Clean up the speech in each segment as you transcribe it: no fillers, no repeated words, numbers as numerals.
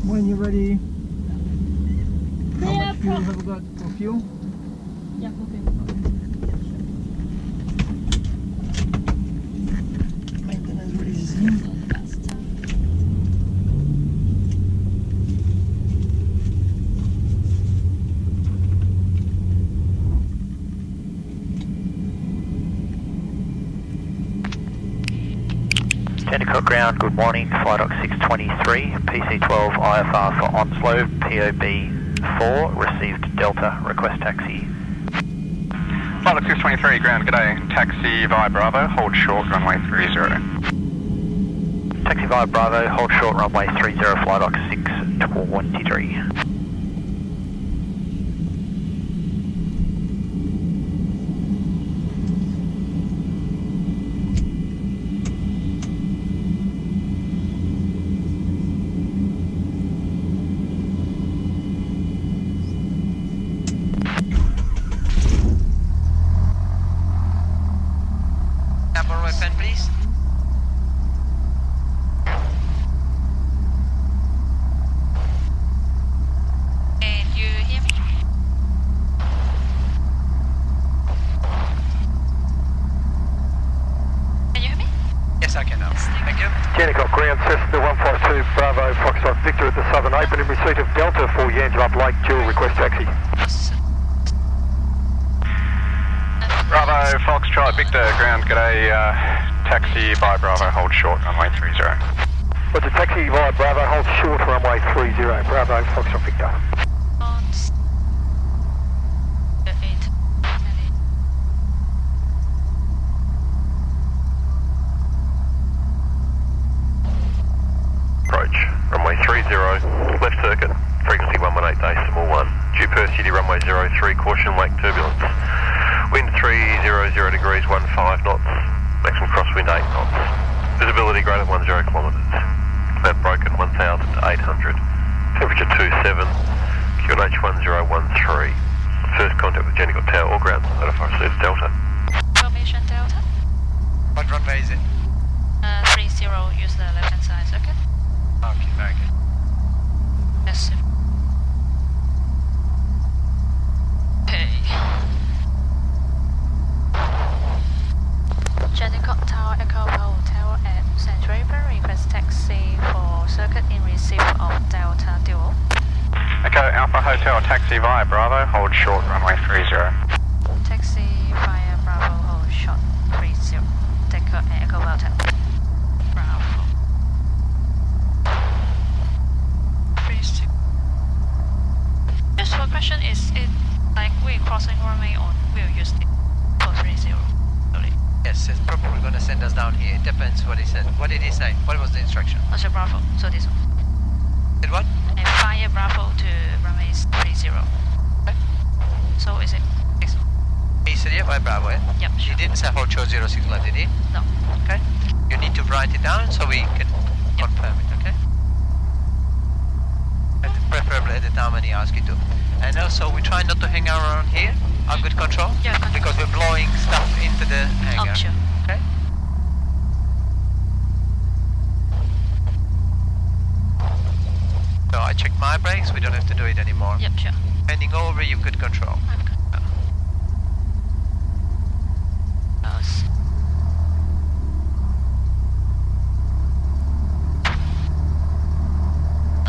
When you're ready, how Yeah, much fuel have we got for fuel? Yeah, okay. Maintenance resume. Jandakot ground, good morning, flight 623, PC12 IFR for Onslow, POB 4, received Delta, request taxi. Flight 623 ground, g'day, taxi via Bravo, hold short, runway 30. Taxi via Bravo, hold short, runway 30, flight 623. Pen, please. Can you hear me? Can you hear me? Yes, I can now. Thank you. Jandakot ground, Cessna 152 Bravo, Foxtrot Victor at the Southern Open in receipt of Delta for Jandakot Lake dual request taxi. Bravo, Foxtrot, Victor, ground, g'day, taxi via Bravo, hold short, runway 30. What's a taxi via Bravo, hold short, runway 30, Bravo, Foxtrot Victor. Approach, runway 30, left circuit, frequency 118.1, due Perth City, runway 03, caution lake turbulence. Wind 300 degrees, 15 knots, maximum crosswind 8 knots. Visibility greater than 10 kilometres. Cloud broken 1,800. Temperature 27, QNH 1013. First contact with Jandakot Tower or ground, notify received Delta. Formation Delta. What runway is it? 30, use the left hand side, okay? Okay, very good. Yes. Okay. Jandakot Tower Echo Hotel at St. Raven, request taxi for circuit in receipt of Delta Dual. Echo Alpha Hotel, taxi via Bravo, hold short, runway 30. Taxi via Bravo, hold short, 30. Jandakot Echo Hotel. Bravo. 30. Just one question, is it like we're crossing runway or we'll use it for 30? Sorry. Yes, it's probably going to send us down here. It depends what he said. What did he say? What was the instruction? Also Bravo, so this one. Did what? And fire Bravo to runway 30. Okay. So is it this one? He said yeah by Bravo, yeah? Yep, He sure. didn't say hold short 06 left, did he? No. Okay. You need to write it down so we can confirm it, okay? And preferably at the time when he asks you to. And also we try not to hang around here. Have good control? Yeah, control. Because we're blowing stuff into the hangar. Oh, sure. Okay? So I checked my brakes, we don't have to do it anymore. Yep, sure. Handing over, you've good control. I've got those.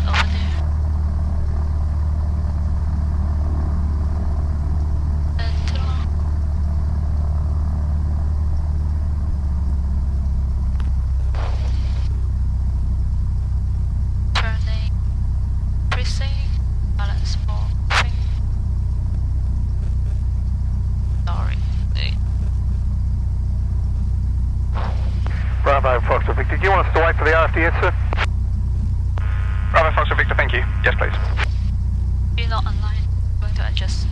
Over there. Turning, pressing, balance ball, thing. Sorry. Bravo, Foxtrot Victor. Do you want us to wait for the RFDS, sir? Bravo, Foxtrot Victor, thank you. Yes, please. You're not online. I'm going to adjust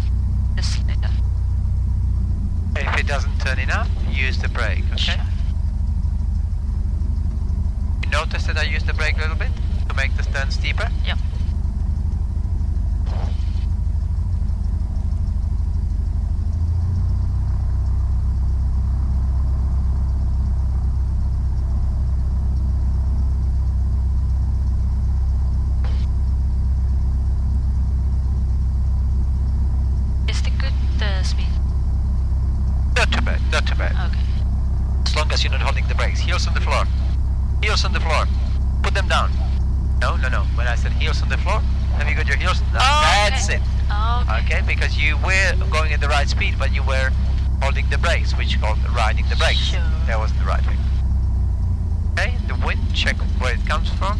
this later. If it doesn't turn enough, use the brake, okay? Sure. You notice that I used the brake a little bit to make the turn steeper? Yep. brakes. Heels on the floor. Heels on the floor. Put them down. No. When I said heels on the floor, have you got your heels? That's it. Okay, because you were going at the right speed, but you were holding the brakes, which is called riding the brakes. Sure. That wasn't the right thing. Okay, the wind, check where it comes from.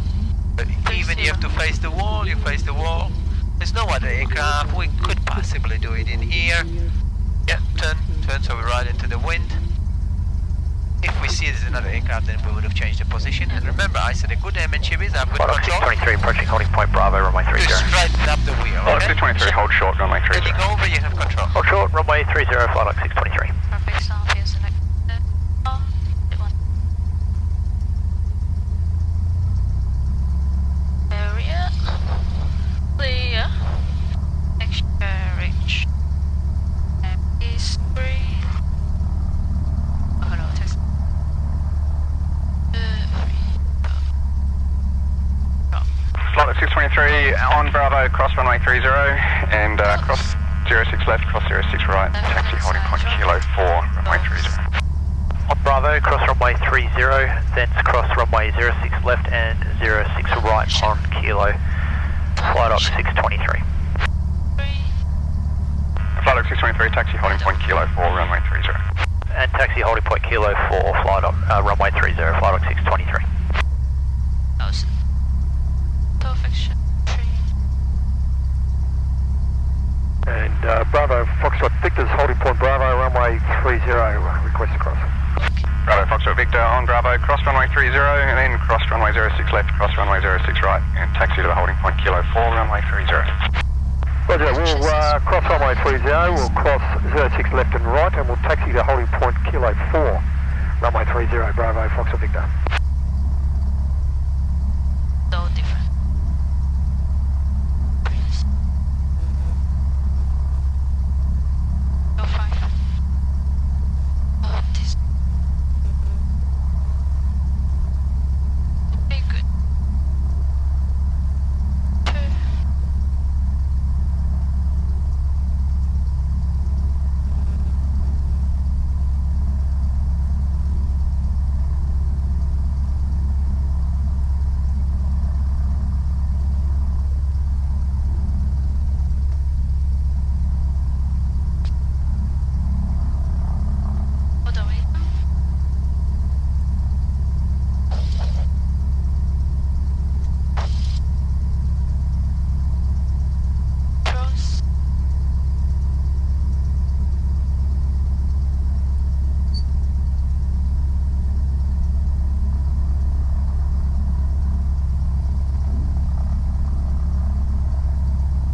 But even you have to face the wall, you face the wall. There's no other aircraft, we could possibly do it in here. Yeah, turn so we ride into the wind. If we see there's another aircraft, then we would have changed the position. And remember, I said a good MNCB is I've got control. 623 approaching holding point Bravo, runway 30. Just straighten up the wheel, okay? 623, hold short, runway 30. Heading over, you have control. Hold short, runway 30, flight up 623. Perfect sound field selected. That one. Area. Clear. Next carriage. Is 3. Oh, hello, text. Flight 623 on Bravo, cross runway 30 and cross 06 left, cross 06 right, taxi holding point Kilo 4, runway 30. On Bravo, cross runway 30, then cross runway 06 left and 06 right on Kilo. Flight up 623. Flight 623, taxi holding point Kilo 4, runway 30. And taxi holding point Kilo 4, flight up runway 30, flight up 623. Perfection. And Bravo, Foxtrot Victor's holding point Bravo, runway 30, request to cross. Bravo, Foxtrot Victor on Bravo, cross runway 30 and then cross runway 06 left, cross runway 06 right, and taxi to the holding point Kilo 4, runway 30. Roger, we'll cross runway 30, we'll cross 06 left and right, and we'll taxi to holding point Kilo 4, runway 30, Bravo, Foxtrot Victor. So different. Go 5. Oh, this. Okay, good. 2. All the way down. Cross.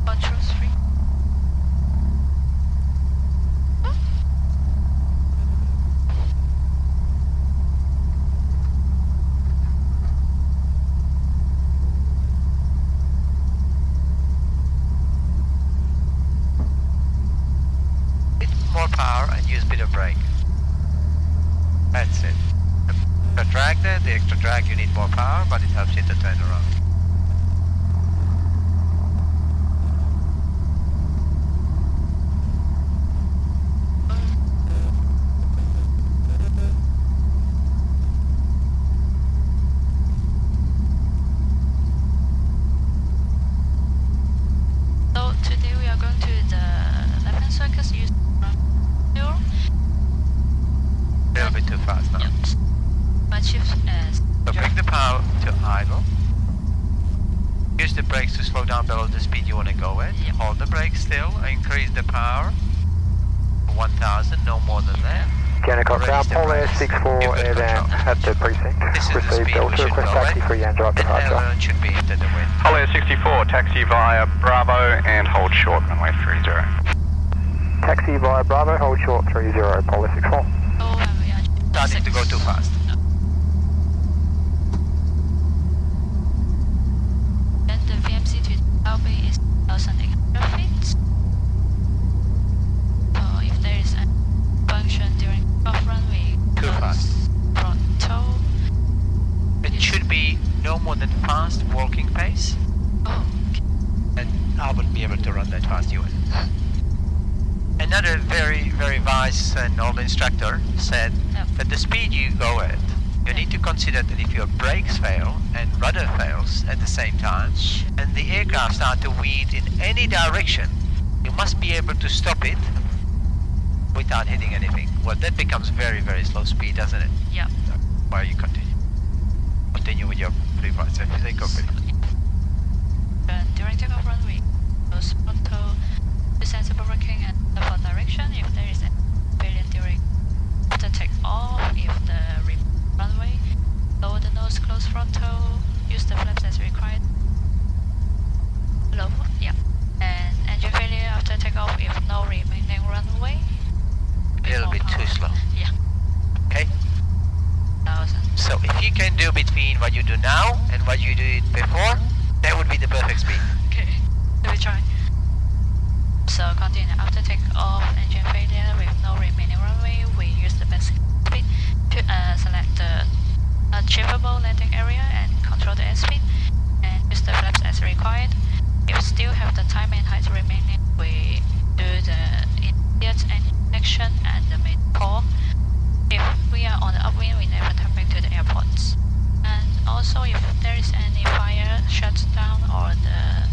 Controls free. Bit more power and use a bit of brake. That's it. The drag there, the extra drag, you need more power, but it helps you to turn around. So today we are going to the left-hand circus. Use zero. A little bit too fast now. Yep. But shift as. So bring the power to idle. Use the brakes to slow down below the speed you want to go at. Yep. Hold the brakes still, increase the power. 1000, no more than that. Jandakot Raise the Pole Air brakes. 64 You've got air down control. at the precinct. This is the Received speed we Delta, should request go taxi at. for Yanjirak And departure. everyone should be into the wind. Holly 64, taxi via Bravo and hold short, runway 30. Taxi via Bravo, hold short 30, Pole Air 64. Oh, and we are Starting to go too fast. Then the VMC to Albay is 1,800 feet. So if there is a function during off runway, Too fast. Pronto. It should be no more than fast walking pace, Oh, okay. and I wouldn't be able to run that fast, you would. Another very, very wise and old instructor said Yep. that the speed you go at You need to consider that if your brakes fail and rudder fails at the same time, and the aircraft start to weave in any direction, you must be able to stop it without hitting anything. Well, that becomes very, very slow speed, doesn't it? Yeah. Why you continue? Continue with your pre-flight safety. They go pretty. During takeoff runway, use throttle to sensible braking and for direction if there is a failure during after takeoff. If the runway, lower the nose, close throttle, use the flaps as required. Low, yeah. And engine failure after takeoff if no remaining runway. A little bit too slow. Yeah. Okay. 1,000. So if you can do between what you do now and what you did before, that would be the perfect speed. Okay, let me try. So continue. After takeoff, engine failure with no remaining runway, we use the best speed to select the achievable landing area and control the airspeed, and use the flaps as required. If still have the time and height remaining, we do the immediate injection and the main call. If we are on the upwind, we never turn back to the airports. And also, if there is any fire, shutdown, or the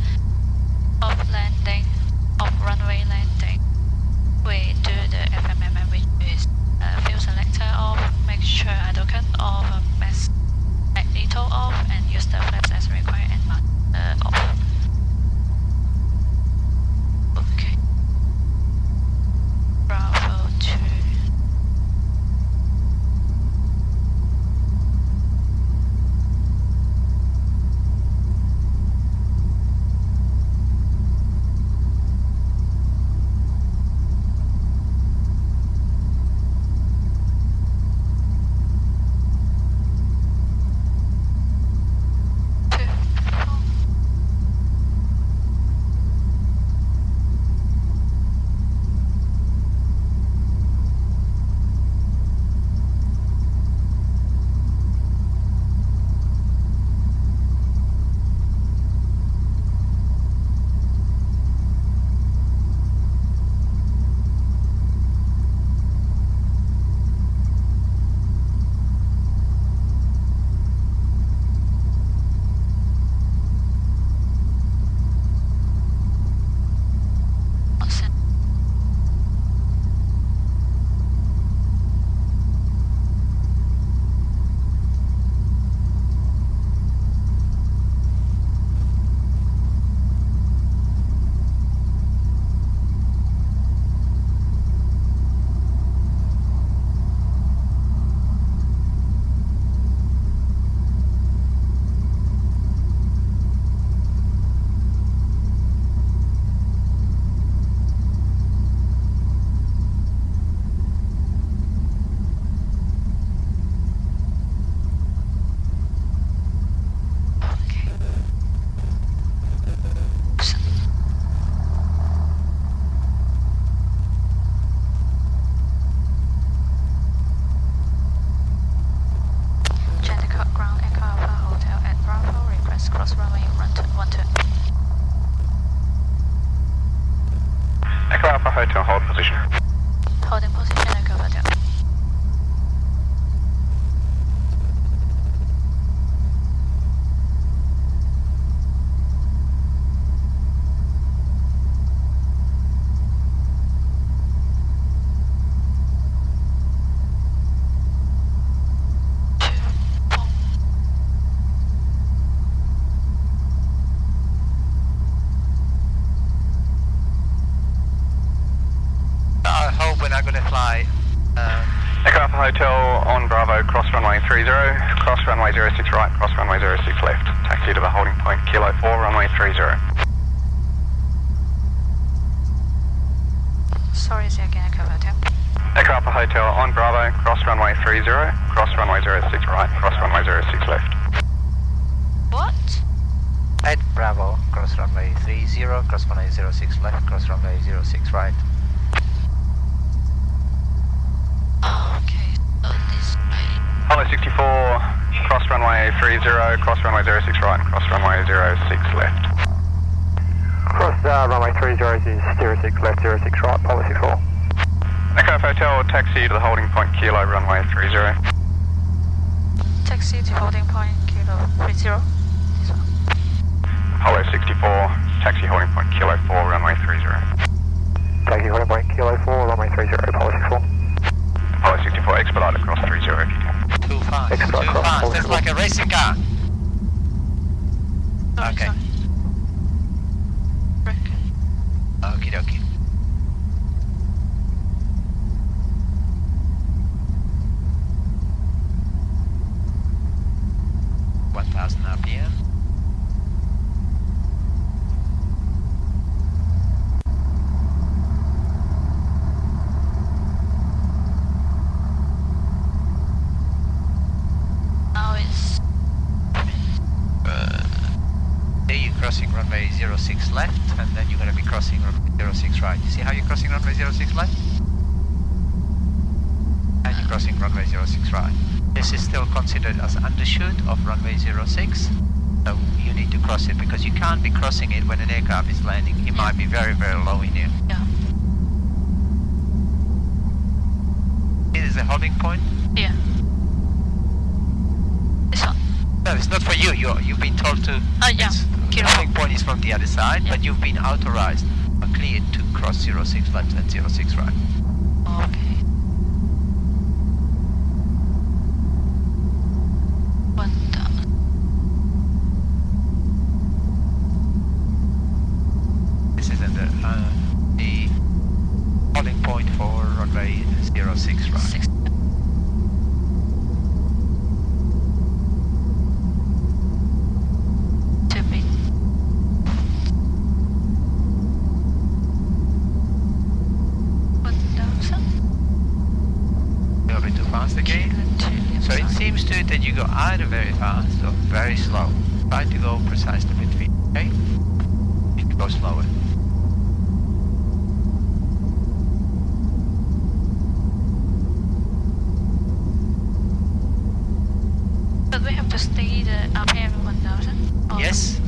off-runway landing, we do the FMMM, which is fuel selector off, make sure idle cut off, magneto off, and use the flaps as required and mark off. Okay. Bravo 2. Jandakot ground Echo Alpha Hotel at Bravo, request cross runway 12. Echo Alpha Hotel, hold position. Holding position, Echo Hotel. I hope we're not going to fly. Echo Alpha Hotel on Bravo, cross runway 30, cross runway 06 right, cross runway 06 left. Taxi to the holding point, Kilo 4, runway 30. Sorry, say again, Echo Hotel. Echo Alpha Hotel on Bravo, cross runway 30, cross runway 06 right, cross runway 06 left. What? At Bravo, cross runway 30, cross runway 06 left, cross runway 06 right. Okay, so this way. Apollo 64, cross runway 30, cross runway 06 right, and cross runway 06 left. Cross runway 30 is 06 left, 06 right, Apollo 64. Echo Hotel, taxi to the holding point, Kilo, runway 30. taxi to holding point Kilo 30. This one. Apollo 64, taxi holding point Kilo 4, runway 30. Taxi holding point Kilo 4, runway 30, Apollo 64. Apollo 64, expedite across 30 if you can. Too fast, Expedite too across fast. That's 44. like a racing car. Sorry, Okay. sorry. Brake. Okie dokie. RPM. Now it's There you're crossing runway 06 left, and then you're going to be crossing runway 06 right. You see how you're crossing runway 06 left? And you're crossing runway 06 right. This is still considered as undershoot of runway 06, so you need to cross it because you can't be crossing it when an aircraft is landing. It might be very, very low in here. yeah. It is a holding point. Yeah. This one. No, it's not for you. You've been told to. Yeah. The holding point is from the other side, but you've been authorized, cleared to cross 06 left and 06 right. Okay. 1000. This is in the holding point for runway 06 right. 6. To be 1000. You're a bit too fast again. So it seems to it that you go either very fast or very slow. Try to go precisely between, okay? You can go slower. But we have to stay the RPM 1000. Oh. Yes.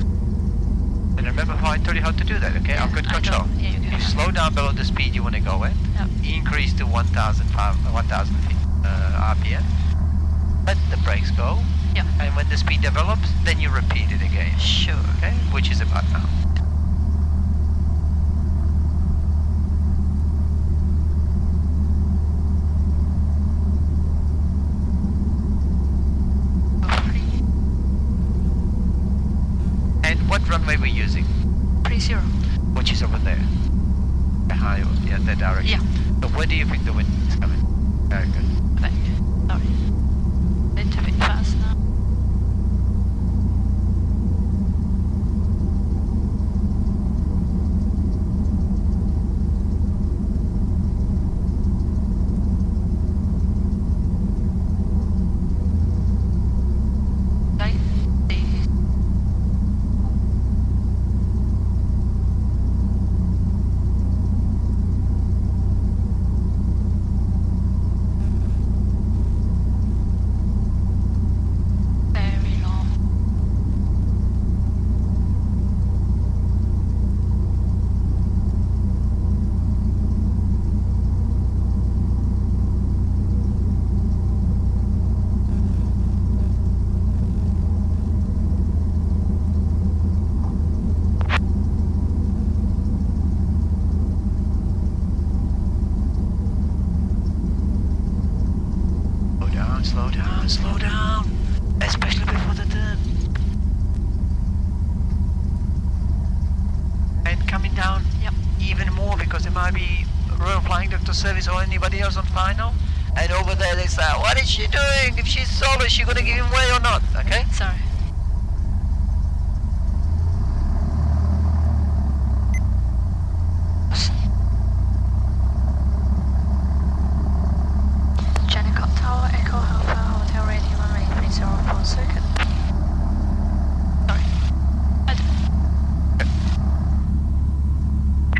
And remember how I told you how to do that, okay? Yeah, I've got I control. know. Yeah, you can. You slow down below the speed you want to go at. Yep. Increase to 1,000 feet RPM. Let the brakes go. Yeah. And when the speed develops, then you repeat it again. Sure. Okay? Which is about now. And what runway we're using? 30. Which is over there. Behind, yeah, that direction. Yeah. So where do you think the wind is coming? Very good. Back. Sorry. Little bit fast now. Okay. Very long. Slow down, slow down, slow down. Especially before the turn. And coming down Yep. even more because there might be Royal Flying Doctor Service or anybody else on final. And over there they say, what is she doing? If she's solo, is she gonna give him way or not? Okay? Sorry. Jandakot Tower, Echo Alpha, Hotel ready, runway 30 for circuit. Sorry.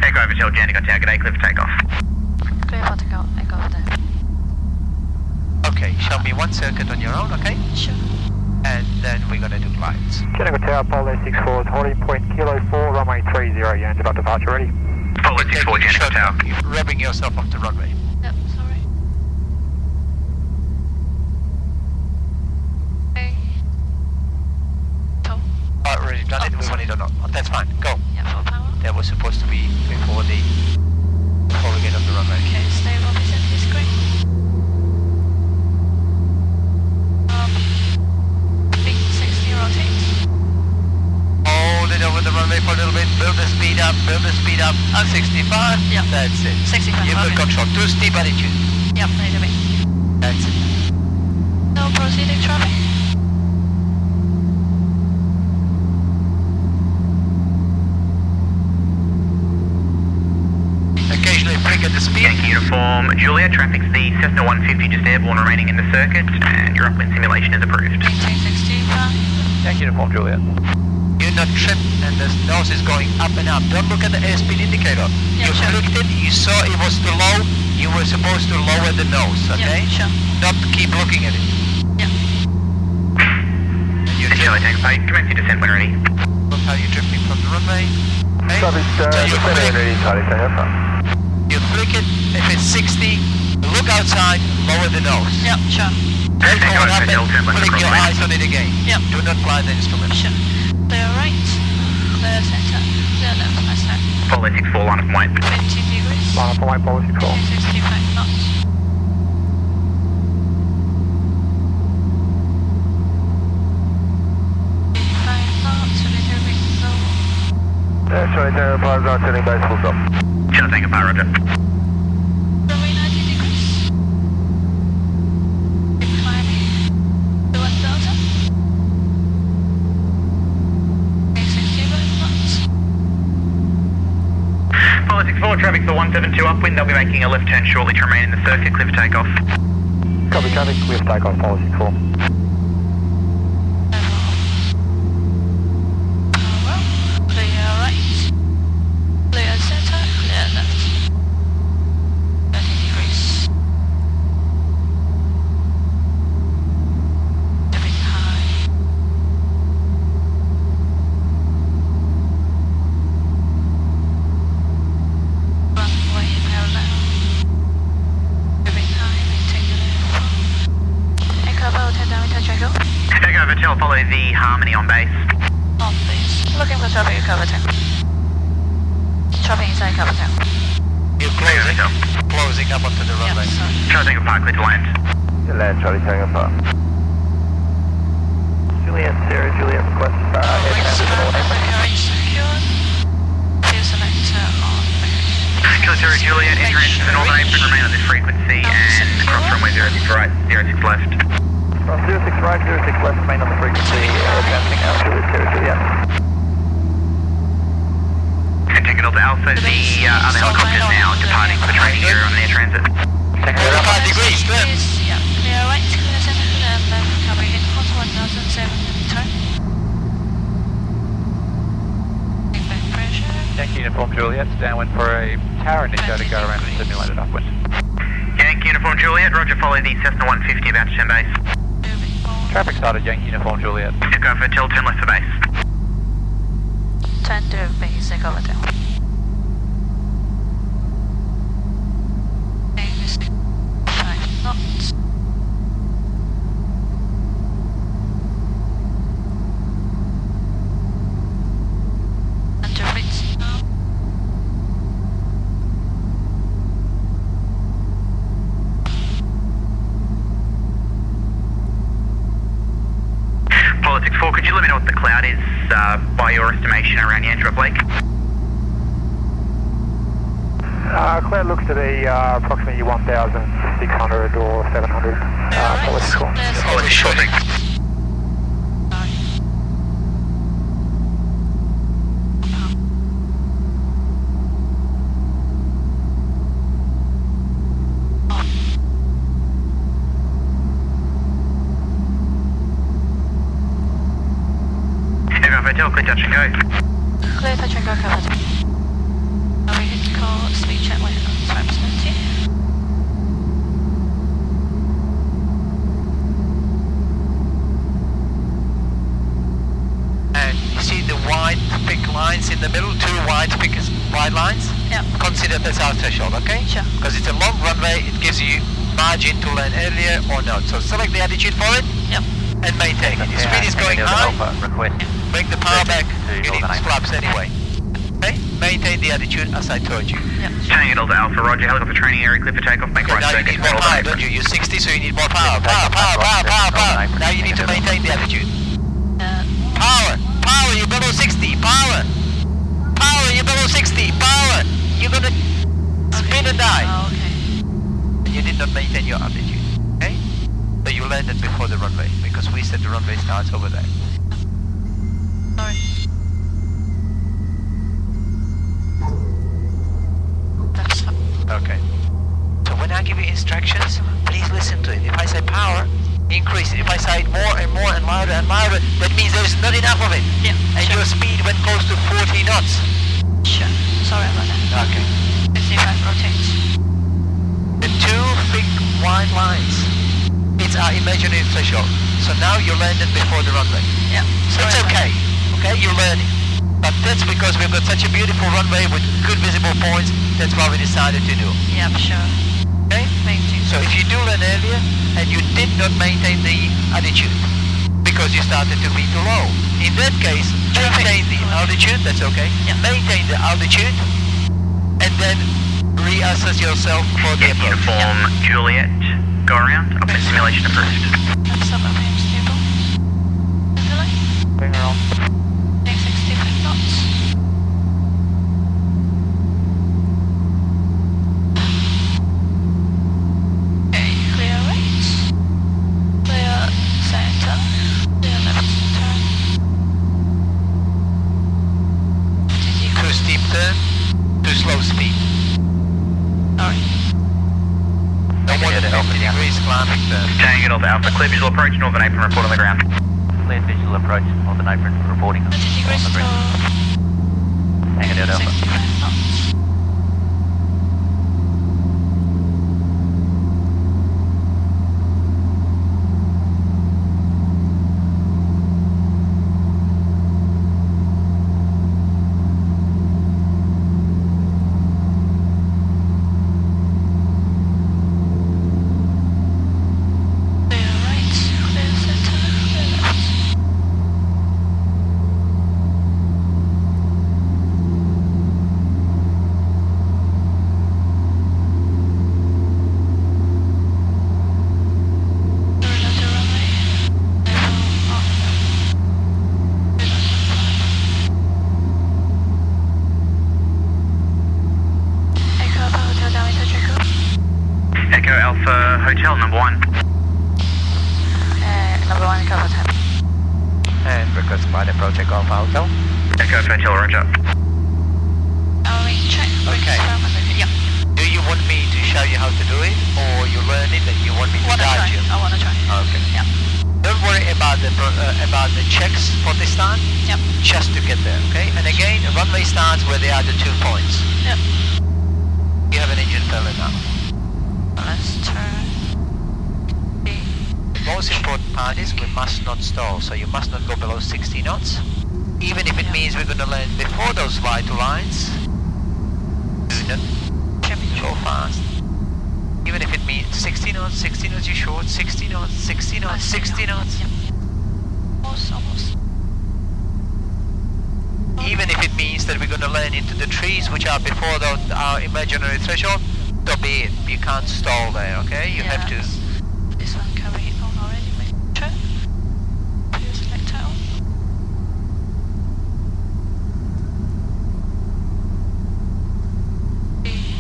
Echo Hotel, Jandakot Tower, g'day, clear for takeoff. Clear for takeoff, Echo over there. Okay, show me one circuit on your own, okay? Sure. And then we're gonna do lights. Jandakot Tower, Apollo 64, holding point Kilo 4, runway 30, Yan's about departure ready. Apollo 64, Jandakot Tower. You're revving yourself off the runway. Yep, sorry. Okay. you've done it, we want it or not. That's fine, go. Yeah, full power. That was supposed to be before we get on the runway. Okay, stable vicinity screen. Big 60 rotate. Hold it over the runway for a little bit, build the speed up, 65, Yeah. That's it. 65, You've got okay. control, too steep attitude. Yep, a little bit. That's it. No proceeding traffic. Occasionally flick at the speed. Yankee Uniform Juliet, traffic's the Cessna 150 just airborne remaining in the circuit, and your upwind simulation is approved. Maintain 65. Yankee Uniform Juliet. You're not tripped and the nose is going up and up. Don't look at the airspeed indicator. Yeah, You sure. flicked it, you saw it was too low, you were supposed to lower the nose, okay? Yeah, sure. Not keep looking at it. Yeah. And you're Charlie Tango 5, commence your descent when ready. Look how you're drifting from the runway. Okay? Traffic, So you descending flick, ready, Charlie Tango. you flick it, if it's 60, look outside, lower the nose. Yeah, sure. Then Tango go up Hotel, turn and left flick across your lane. eyes on it again. Yeah. Do not fly the instrument. Sure. Clear right. Clear center. Clear left. Nice time. Follow 64, line of white. 20 degrees. Line up for white, policy 4. 65 knots. Charlie Tango, Plaza, turning base, full stop. Charlie Tango 5, roger. Runway 90 degrees. Keep climbing. 1,000. 65 knots. Follow 64, traffic's the 172 upwind, they'll be making a left turn shortly to remain in the circuit, clear for takeoff. Copy, traffic, clear for takeoff, policy 4. Clear right. Clear center. Clear left. 30 degrees. A bit high. Runway parallel. A bit high. Maintain the level. Echo about 10 diameter Jago. Echo Hotel, follow the Harmony on base. On base. Looking for traffic cover tank. Traffic inside cover tank. You're closing up onto the Yeah, runway. sorry. Charlie Tango 5, clear to land. You land, Charlie Tango 5. Juliet, Sarah, Juliet, request, air Wings transit for and all bearing secured. Fuel selector on bearing. Kilo Zero Juliet, enter into the northern apron, remain on this frequency, and cross runway 06 right, 06 left. From 06 right, 06 left, remain on the frequency, advancing out Juliet, Sarah, Juliet. And take it all to Alpha, the other helicopter is now departing for training area on air transit. 35 degrees, clear. Yeah, clear right, clear center, clear left, cover in hot 1,007 return. Back pressure. Yankee Uniform Juliet, downwind for a tower initiator to go around and simulated upwind. Yankee Uniform Juliet, roger, follow the Cessna 150 about to turn base. Moving forward. Traffic started, Yankee Uniform Juliet. Echo Hotel, turn left for base. Turn to base, take over down. Base 5 knots. Enter bridge now. Politics 4, could you let me know what the cloud is by your estimation around Yangerup Lake? Cloud looks to be approximately 1,600 or 700 policy 4. Politics 4, thanks. Sorry. Echo Hotel, clear touch and go. Clear touch and go cover. Now we hit call speed check with times 20. And you see the wide thick lines in the middle, two wide lines? Yeah. Consider that's our threshold, okay? Sure. Because it's a long runway, it gives you margin to land earlier or not. So select the attitude for it Yep. and maintain it. Your speed is going high. Request bring the power back. You need flaps anyway. Okay? Maintain the attitude as I told you. Turning it all to Alpha, Roger. Helicopter training area, clear for takeoff. Make Okay, right now you circuit. need more power, don't you? You're 60, so you need more power. Power. Now you need to maintain the attitude. Power, you're below 60. Power, you're below 60. Power, you're gonna spin and die. Oh, okay. You did not maintain your altitude, okay? So you landed before the runway, because we said the runway starts over there. Sorry. That's up. Okay. So when I give you instructions, please listen to it. If I say power, increase it. If I say it more and more and louder, that means there's not enough of it. Yeah. And Sure. your speed went close to 40 knots. Sure. Sorry about that. Okay. Let's see if I rotate. The two big white lines, it's our imaginary threshold. So now you landed before the runway. Yeah. So it's Sorry about okay. Okay, you're learning. But that's because we've got such a beautiful runway with good visible points. That's what we decided to do. that. Yeah, sure. Okay? Maintain. So if you do learn earlier and you did not maintain the attitude because you started to be too low, in that case, maintain the altitude, that's okay. Yeah. Maintain the altitude and then reassess yourself for the approach. Uniform Juliet, go around. Up in simulation approved. That's up FM stable. Bring her on. Next 65 knots. Okay, clear right. Clear center. Clear left turn. Too steep turn, too slow speed. Sorry. No more than 50 degrees climbing turn. Turning it all to Alpha, clear visual approach, Northern Apron report on the ground. Clear visual approach, Northern Apron reporting. 30 degrees to Hang it out, Alpha. 65 knots. Clear right, clear center, clear left. Clear left to runway. Level up. Clear left to 5. Echo Alpha Hotel Delta Jacob. Echo Alpha Hotel number 1. Number 1 cover time. And request by the project of Hotel. Echo Alpha Hotel, roger. Check. Okay. Yeah. Do you want me to show you how to do it, or you learn it and you want me to Wanna try. guide you? I wanna try. Okay. Yeah. Don't worry about the checks for this time. Yep. Just to get there, okay? And again, the runway starts where there are the 2 points. Yep. You have an engine failure now. Let's turn. The most important part is we must not stall, so you must not go below 60 knots. Even if it means we're going to land before those white lines, do not go fast. Even if it means 60 knots, you short, 60 knots, 60 knots, 60 knots. Almost. Even if it means that we're going to land into the trees which are before our imaginary threshold, so be it. You can't stall there, okay? You have to. This one carry on already. Make sure. Clear selector on.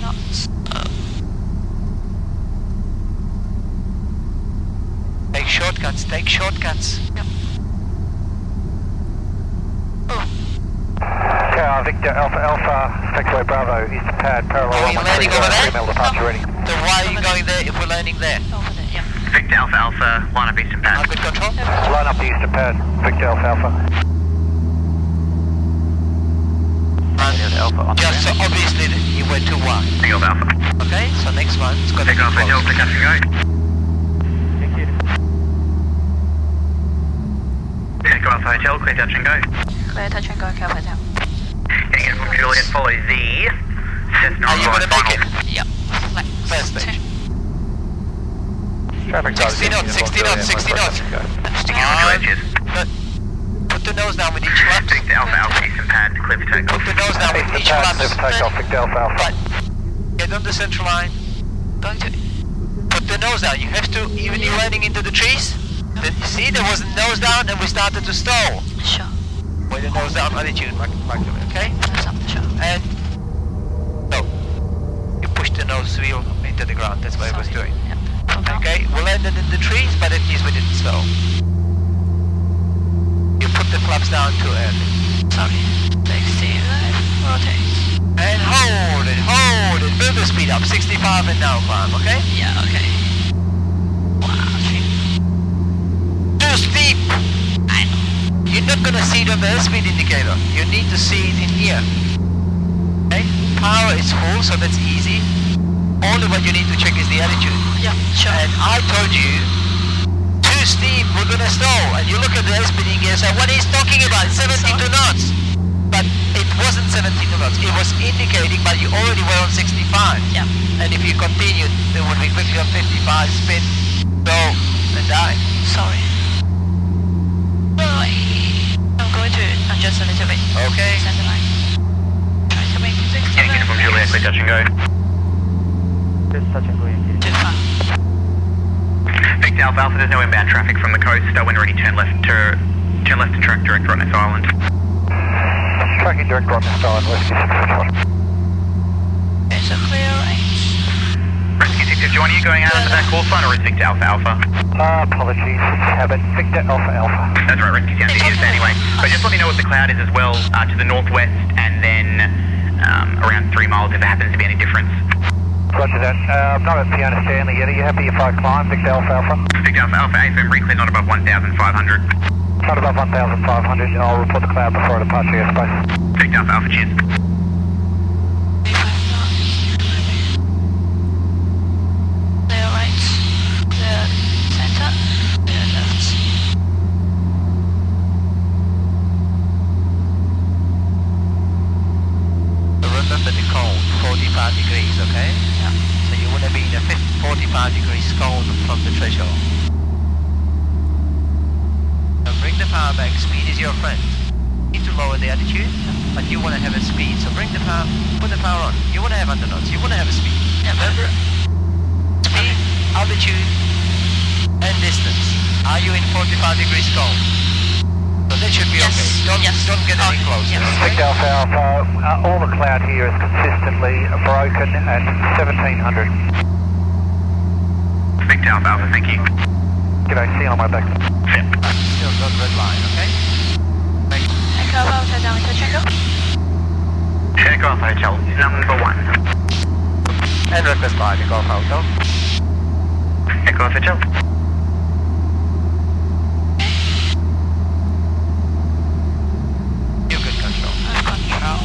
Knots. Take shortcuts. Yep. Victor Alpha, Taxiway Bravo, East pad, parallel Are we landing over there? female departure ready. So why are you going there if we're landing there? Over there, yeah. Victor Alpha Alpha, line up eastern pad. Good control? Line up the eastern pad, Victor Alpha. Alpha on Just so obviously that you went too wide. Eagle Alpha. Okay, so next one is going to be Echo Alpha Hotel, close. clear touch and go. Echo Alpha Hotel, clear touch and go. Clear touch and go, Alpha Hotel. Getting in from Juliet, follow the Cessna Are you going to make final. it? Yep. First stage. Traffic 60 knots, 60 knots, 60 knots. Sticking on your edges. Put put the nose down with each flap. Victor Alpha Alpha, Eastern Pad, clear for takeoff. Put the nose down with each flap. Clear for takeoff, Victor Alpha Alpha. Right. Get on the central line. Going to. Put the nose down. You have to, even you're landing into the trees. Then you see there was a nose down and we started to stall. Sure. With the nose down attitude, okay? Nose up, sure. And no. You push the nose wheel into the ground. That's what I was doing. Yep. Okay, we landed in the trees, but at least we didn't stall. You put the flaps down too early. Sorry. Take C left, rotate. And hold it, build the speed up, 65 and now climb, okay? Yeah, okay. Wow, Too steep! I know. You're not gonna see it on the airspeed indicator. You need to see it in here. Okay? Power is full, so that's easy. Only what you need to check is the attitude. Yeah, sure. And I told you, too steep, we're gonna stall. And you look at the airspeed indicator and say, what he's talking about, 72 knots. But it wasn't 72 knots, it was indicating, but you already were on 65. Yeah. And if you continued, it would be quickly on 55, spin, go, and die. Sorry. Right. I'm going to adjust a little bit. Okay. Center line. Try to make 67. Yankee from Juliet, clear touch and go. Too far. Victor Alpha Alpha, there's no inbound traffic from the coast. When ready, turn left to track direct Rottnest Island. Tracking direct Rottnest Island, West It's a clear range. Rescue 6, John, are you going out under that call sign or is Victor Alpha Alpha? Apologies, habit. Victor Alpha Alpha. That's right, Rescue sounds easiest anyway. But just let me know what the cloud is as well, to the northwest and then around 3 miles if there happens to be any difference. Roger that. I'm not at Fiona Stanley yet. Are you happy if I climb, Victor Alpha Alpha? Victor Alpha Alpha, AFM reclear not above 1,500. Not above 1,500. I'll report the cloud before I depart airspace. Victor Alpha Alpha, cheers. Clear right. Clear center. Clear left. Remember the cone, 45 degrees, okay? Yeah. So you want to be in a 45 degrees cone from the threshold. Now bring the power back, speed is your friend. You need to lower the attitude, but you want to have a speed, so bring the power, put the power on. You want to have underknots, you want to have a speed. Yeah, Remember? Speed, altitude, and distance. Are you in 45 degrees cone? So that should be Yes. okay. Don't get any closer. Yes. Okay? Victor Alpha Alpha, all the cloud here is consistently broken at 1,700. Victor Alpha Alpha, thank you. G'day, see you on my back. Still got red line, okay? Thank you. Echo Alpha down with the Tango. Check off hotel number 1. And request by the Golf Hotel. Echo off hotel. You good control. Control.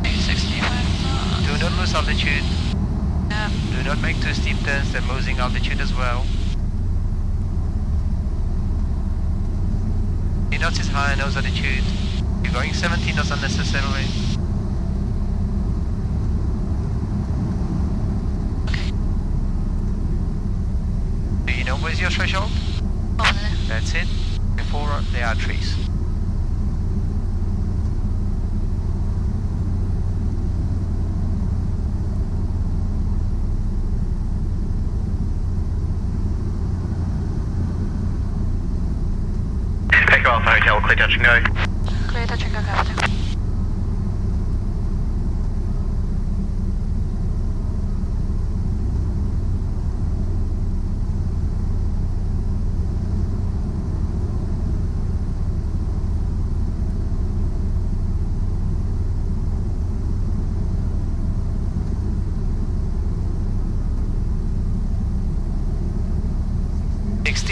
65 knots. Do not lose altitude. Yeah. Do not make too steep turns, they're losing altitude as well. 3 knots is high nose altitude. You're going 17 knots unnecessarily. Okay. Do you know where's your threshold? Over there. That's it. Before there are trees. Echo Alpha Hotel, clear touch and go. Clear touch and go, Captain.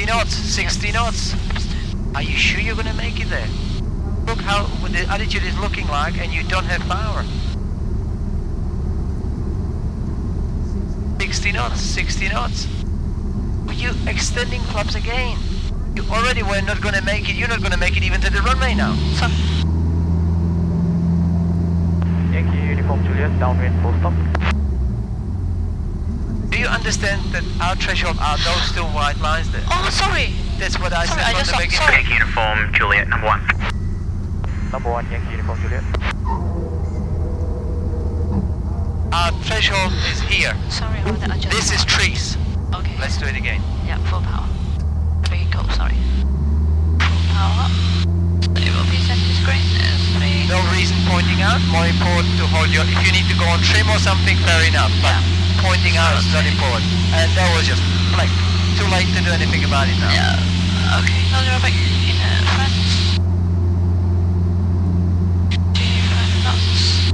Knots, 60 knots. Are you sure you're going to make it there? Look how what the attitude is looking like and you don't have power. 60 knots, 60 knots. Are you extending flaps again? You already were not going to make it, you're not going to make it even to the runway now. So, Yankee Uniform Juliet, downwind, full stop. Do you understand that our threshold are those two white lines there? oh, sorry. That's what I Sorry, said I from just the saw- beginning. sorry. Yankee uniform, Juliet, number 1. Number 1, Yankee uniform, Juliet. Our threshold is here. Sorry about that. I just This is saw. trees. Okay. Let's do it again. Yeah, full power. Vehicle, sorry. Full power. Stable P70 screen is 3. No reason pointing out. More important to hold your. If you need to go on trim or something, fair enough. But pointing out is not important. And that was just like too late to do anything about it now. Yeah. Okay. No drawback in the front. 25 knots.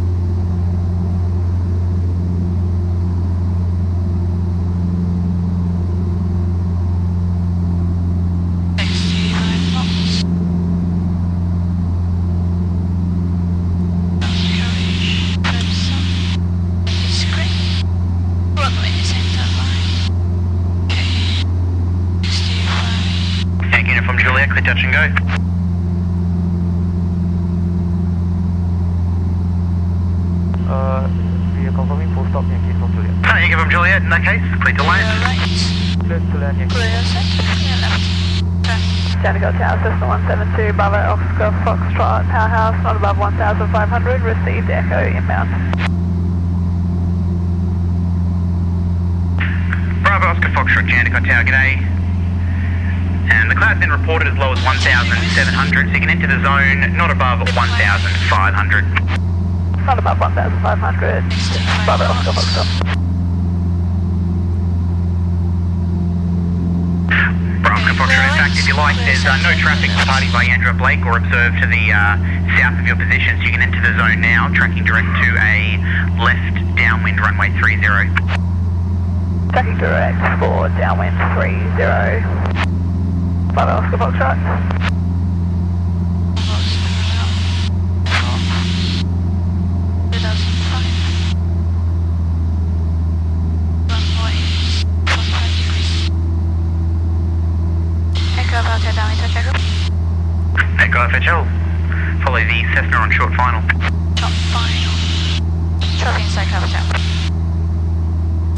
Yankee uniform, Juliet, clear touch and go. Vehicle confirming, full stop, Yankee uniform, Juliet. Yankee uniform, Juliet, in that case, clear to land. Clear to land, Yankee. Clear center, clear left. Jandakot Tower, Cessna 172, Bravo Oscar Foxtrot, powerhouse, not above 1,500, received echo inbound. Bravo Oscar Foxtrot, Jandakot Tower, g'day. And the cloud's been reported as low as 1,700, so you can enter the zone not above 1,500. Not above 1,500, Bravo Oscar Foxtrot. Bravo Oscar Foxtrot, in fact, if you like, there's no traffic departing by Andrew Blake or observed to the south of your position, so you can enter the zone now, tracking direct to a left downwind runway 30. Tracking direct for downwind 30. Bravo Oscar Foxtrot. Echo FHL, follow the Cessna on short final. Top final. Traffic inside cover tap.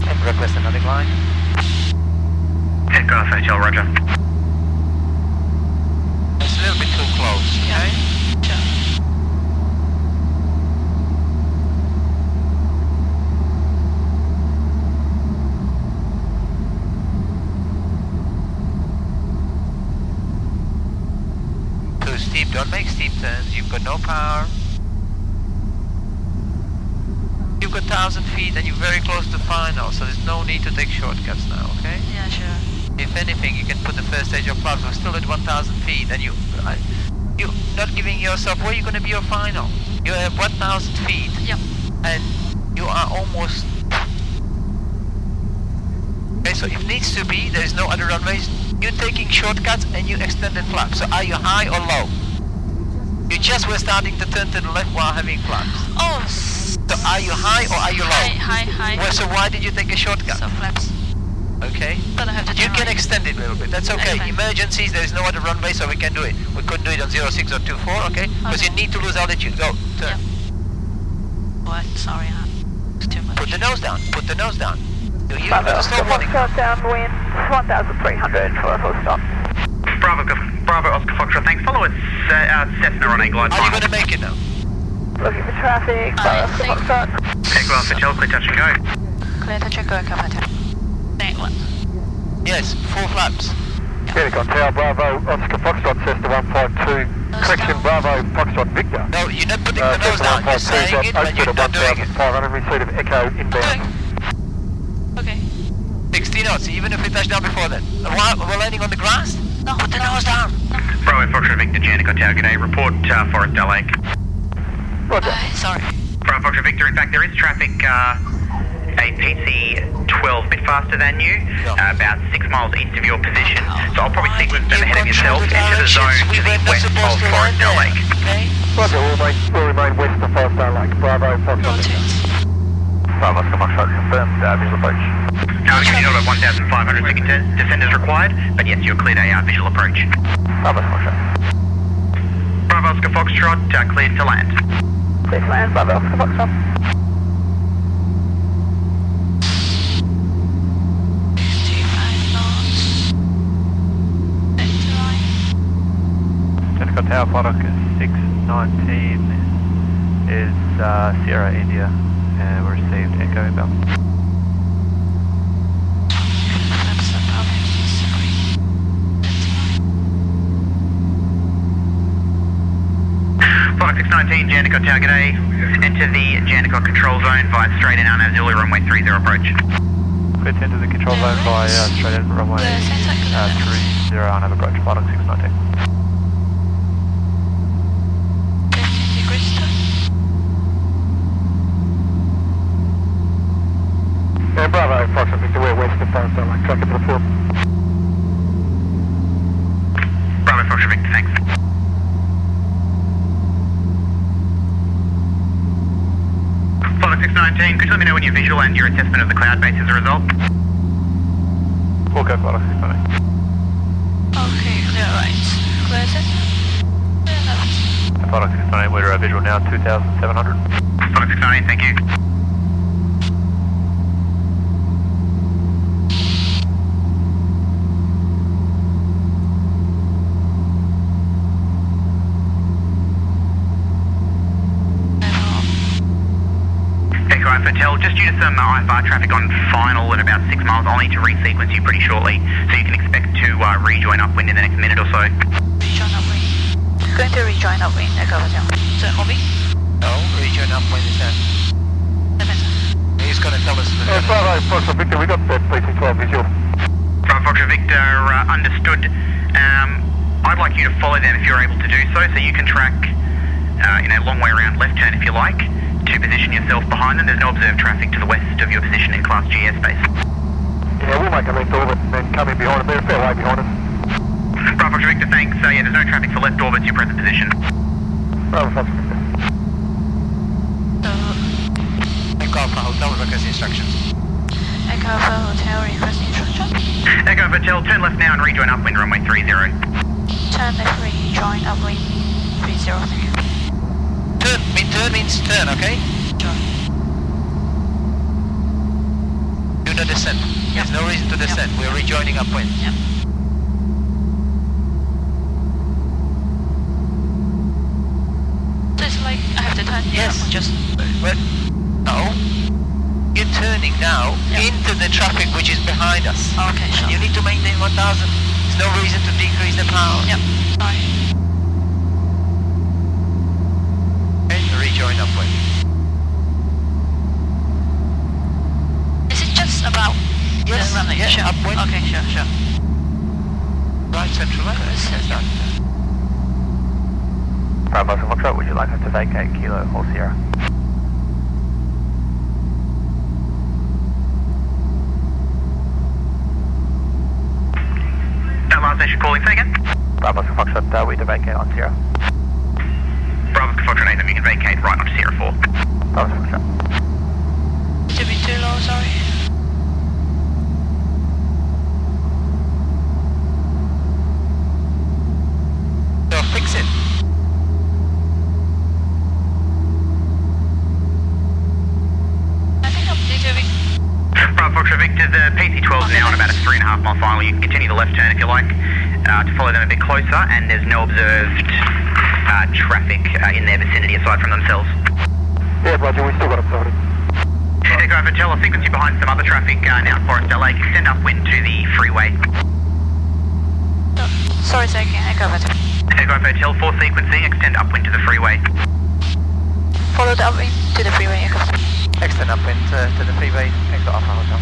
And request another line. Echo FHL, roger. It's a little bit too close. Okay. Sure. Too steep. Don't make steep turns. You've got no power. You've got 1,000 feet and you're very close to final, so there's no need to take shortcuts now. Okay. Yeah, sure. If anything, you can put the first stage of flaps. We're still at 1,000 feet, and you're not giving yourself where you're going to be your final. You're at 1,000 feet, Yep. and you are almost. Okay, so if needs to be, there is no other runways. You're taking shortcuts and you extended flaps. So are you high or low? You just were starting to turn to the left while having flaps. Oh, So are you high or are you low? high. Well, so why did you take a shortcut? So flaps. Okay. But I have to You turn can right. extend it a little bit, that's okay. Okay. Emergencies, there is no other runway, so we can do it. We couldn't do it on 06 or 24, okay? Because Okay. you need to lose altitude. Go, turn. What? Sorry, it's too much. Put the nose down, put the nose down. You Bravo got the Oscar stop warning. Foxtrot, downwind 1,300 for a full stop. Bravo Oscar Foxtrot, thanks. Follow us, Cessna on a glide Are you final. going to make it now? Looking for traffic, I Bravo Oscar think- Foxtrot. Echo FHL, clear touch and go. Clear to check, go and cover tap. Thank one. Yes, full flaps. Jandakot Tower, Bravo Oscar Foxtrot, Cessna 152. Correction, Bravo Foxtrot Victor. No, you're not putting the nose Cessna down. You're 152, saying it, but you're not doing it. 1,500, receipt of echo inbound. Okay. 60 knots, even if we touch down before that. We're landing on the grass? No, Put the nose down. Bravo Foxtrot Victor, Jandakot Tower, g'day. Report Forest Lake. Roger. Sorry. Bravo Foxtrot Victor, in fact, there is traffic, a PC-12, a bit faster than you, about 6 miles east of your position. So I'll probably sequence them ahead of yourself into the zone to the west of Forest Lake. Okay. Roger, we'll remain west of Forest Lake. Bravo Foxtrot Victor. Rotate. Bravo Oscar Foxtrot, confirmed, visual approach. Again, you're not at 1,500, so you can descend as required, but yes, you're cleared a visual approach. Bravo Foxtrot. Bravo Oscar Foxtrot, cleared to land. Clear to land, Bravo Oscar Foxtrot. 55 knots. 30 Tower, Podoc 619 is Sierra India, and we received Echo inbound. Podoc 619, Jandakot Tower, g'day. Enter the Jandakot control zone via straight in unnamed Zulu runway 30 approach. Good, enter the control zone via straight in runway 30 unnamed approach, Podoc 619. 15 degrees turn. Yeah, Bravo, Foxtrot Victor, we're west of Forest Lake, track to the 4. Bravo, Foxtrot Victor, thanks. Podoc 619, could you let me know when your visual and your assessment of the cloud base is a result? Full code, Podoc 619. Okay, clear right. Clear center. Clear left. Podoc 619, we're visual now, 2,700. Podoc 619, thank you. Hotel, just due to some IFR traffic on final at about 6 miles, I'll need to resequence you pretty shortly, so you can expect to rejoin upwind in the next minute or so. Rejoin upwind. Going to rejoin upwind, Echo Hotel. So, Obi? No, rejoin upwind is that. He's gonna tell us. Bravo, Foxtrot Victor, we got that PC-12 visual. Bravo, Foxtrot Victor, understood. I'd like you to follow them if you're able to do so you can track in a long way around left turn if you like, to position yourself behind them. There's no observed traffic to the west of your position in Class G airspace. Yeah, we'll make a left orbit and then come in behind them. They're a fair way behind us. Bravo, Foxtrot Victor, thanks. Yeah, there's no traffic for left orbit to your present position. Bravo, Foxtrot Victor. Echo Alpha Hotel request instructions. Echo Alpha Hotel request instruction. Echo Hotel, turn left now and rejoin upwind runway 30. Turn left, rejoin upwind 30. Thank you. Turn means turn, okay? Sure. Do not descend. Yep. There's no reason to descend. Yep. We're rejoining upwind. Yep. So it's like I have to turn here. Yes. Or just. But no. You're turning now into the traffic which is behind us. Okay, sure. You need to maintain 1000. There's no reason to decrease the power. Yep. Sorry. Rejoin upwind. Is it just about the runway? Yeah, Sure. upwind. Okay, sure. Right, central left. Yes, done. Bravo, Foxtrot, would you like us to vacate Kilo or Sierra? That last station calling, say again. Bravo, Foxtrot, we to vacate on Sierra. Bravo, Foxtrot Nathan, you can vacate right onto Sierra 4. Bravo, Foxtrot. It's a bit too low, sorry. So fix it. I think I'm little bit. Bravo, Foxtrot Victor, the PC-12 is now on about a 3.5 mile final. You can continue the left turn if you like, to follow them a bit closer, and there's no observed traffic in their vicinity aside from themselves. Yeah, Roger, we still got it sorted. Echo Hotel, I'll sequence you behind some other traffic now at Forest Lake. Extend upwind to the freeway. Oh, sorry, say again. Echo Hotel. Echo Hotel, 4 sequencing, extend upwind to the freeway. Follow the upwind to the freeway. Echo Hotel. Extend upwind to the freeway, Echo Alpha Hotel.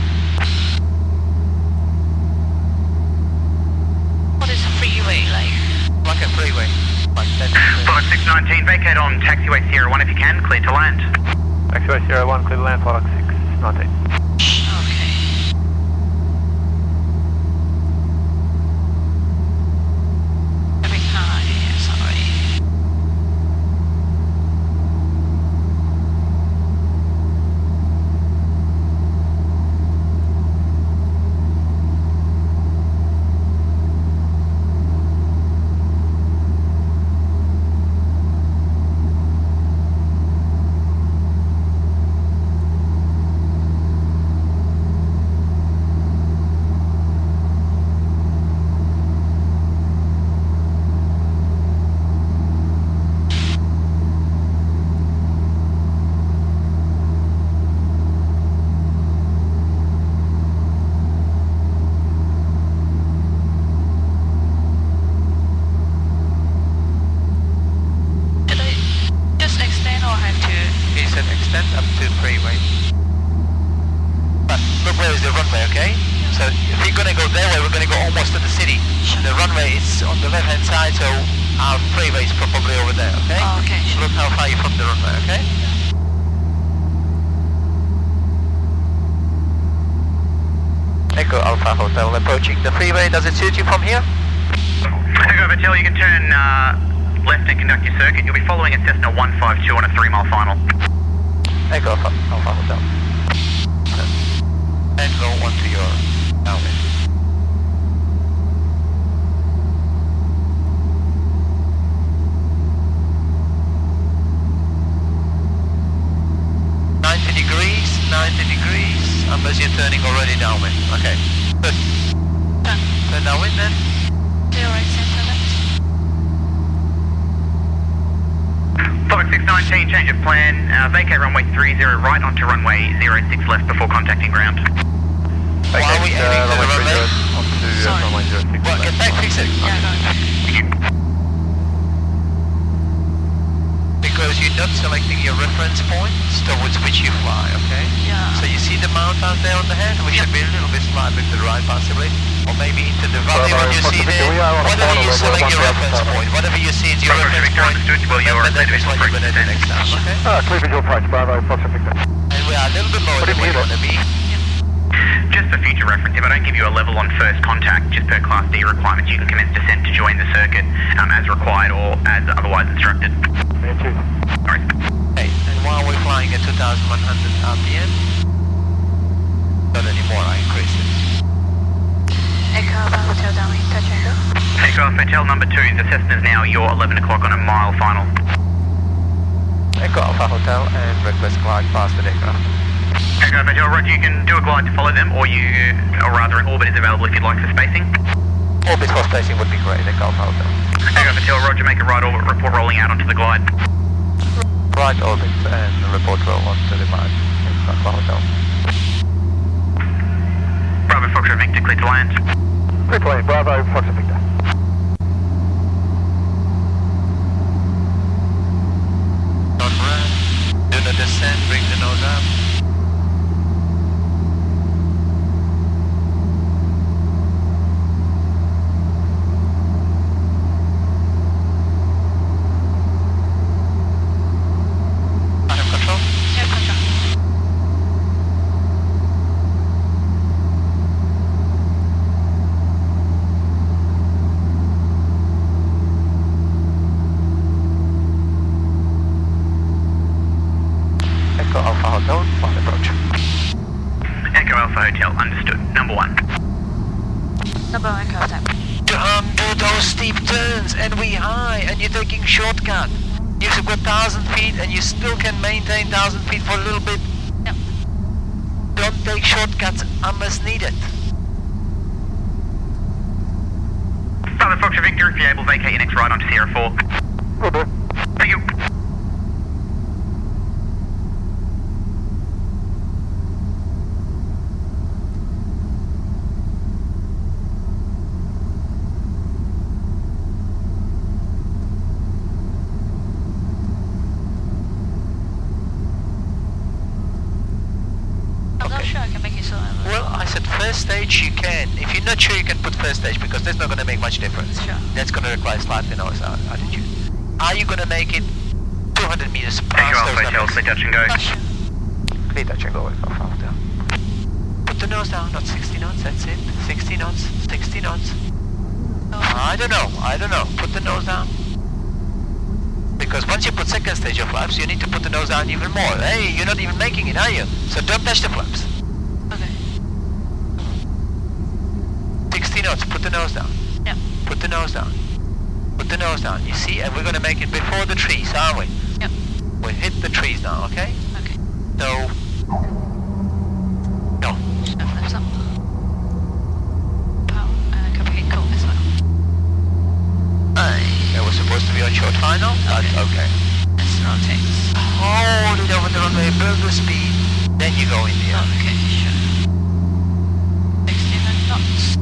What is a freeway like? Like a freeway. Like that. Podoc 619, vacate on taxiway Sierra 1 if you can, clear to land. Taxiway Sierra 1, clear to land, Podoc 619. Okay. A bit high, sorry. extend up to freeway. But look where is the runway, okay? So if we're gonna go that way, we're gonna go almost to the city. The runway is on the left hand side, so our freeway is probably over there, okay? Oh, okay, sure. Look how far you're from the runway, okay? Echo Alpha Hotel approaching the freeway. Does it suit you from here? Echo Hotel, you can turn left and conduct your circuit. You'll be following a Cessna 152 on a 3-mile final. Echo Alpha Hotel. And go on to your downwind. Degrees, unless you're turning already downwind. Okay, good. Turn downwind then. Clear right center left. Topic 619, change of plan. Vacate runway 30 right onto runway 06 left before contacting ground. Why are we aiming to the runway? Onto runway 06. Well, get back, fix it. Yeah, go. Because you're not selecting your reference points towards which you fly, okay? Yeah. So you see the mount out there on the head? We should be a little bit slightly to the right possibly. Or maybe into the valley when you see there. Whatever you select your reference point. Whatever you see is your reference point. Remember that is what you're going to do next time, okay? Clear visual approach, Bravo, Fox Victor. And we are a little bit lower than we want to be. Just for future reference, if I don't give you a level on first contact, just per Class D requirements, you can commence descent to join the circuit as required or as otherwise instructed. Alright. Okay, and while we're flying at 2,100 RPM, not anymore, I increased it. Echo Alpha Hotel downwind, touch and go. Echo Alpha Hotel number 2, the Cessna is now your 11 o'clock on a mile final. Echo Alpha Hotel and request glide past the aircraft. Echo Alpha Hotel, Roger, you can do a glide to follow them, or rather an orbit is available if you'd like for spacing. Orbit for spacing would be great, Echo Alpha Hotel. Echo Alpha Hotel, Roger, make a right orbit report rolling out onto the glide. Right orbit and report roll onto the glide, Echo Alpha Hotel. Bravo Foxtrot Victor, clear to land. Clear to land, Bravo, Fox Victor. Not run, do not descend, bring the nose up. Hotel, understood. Number 1. Number 1, contact. Do those steep turns and we high and you're taking shortcut. You've got 1,000 feet and you still can maintain 1,000 feet for a little bit. Yep. Don't take shortcuts unless needed. Bravo Foxtrot Victor, if you're able, vacate your next ride onto Sierra 4. Will do. Thank you. Stage you can. If you're not sure, you can put first stage because that's not going to make much difference. Sure. That's going to require slightly nose attitude. Are you going to make it 200 meters past those numbers? Clear touch and go. Clear touch and go. Put the nose down, not 60 knots, that's it. 60 knots, 60 knots. I don't know. Put the nose down. Because once you put second stage of flaps, you need to put the nose down even more. Hey, you're not even making it, are you? So don't touch the flaps. 60 knots, put the nose down. Yep. Put the nose down. Put the nose down. You see, and we're going to make it before the trees, aren't we? Yep. We'll hit the trees now, okay? Okay. So, go. Flips up. Power, and copy cool as well. That was supposed to be on short final, but okay. Let's rotate. Hold it over the runway, build the speed, then you go in the air. Okay, sure. 69 knots.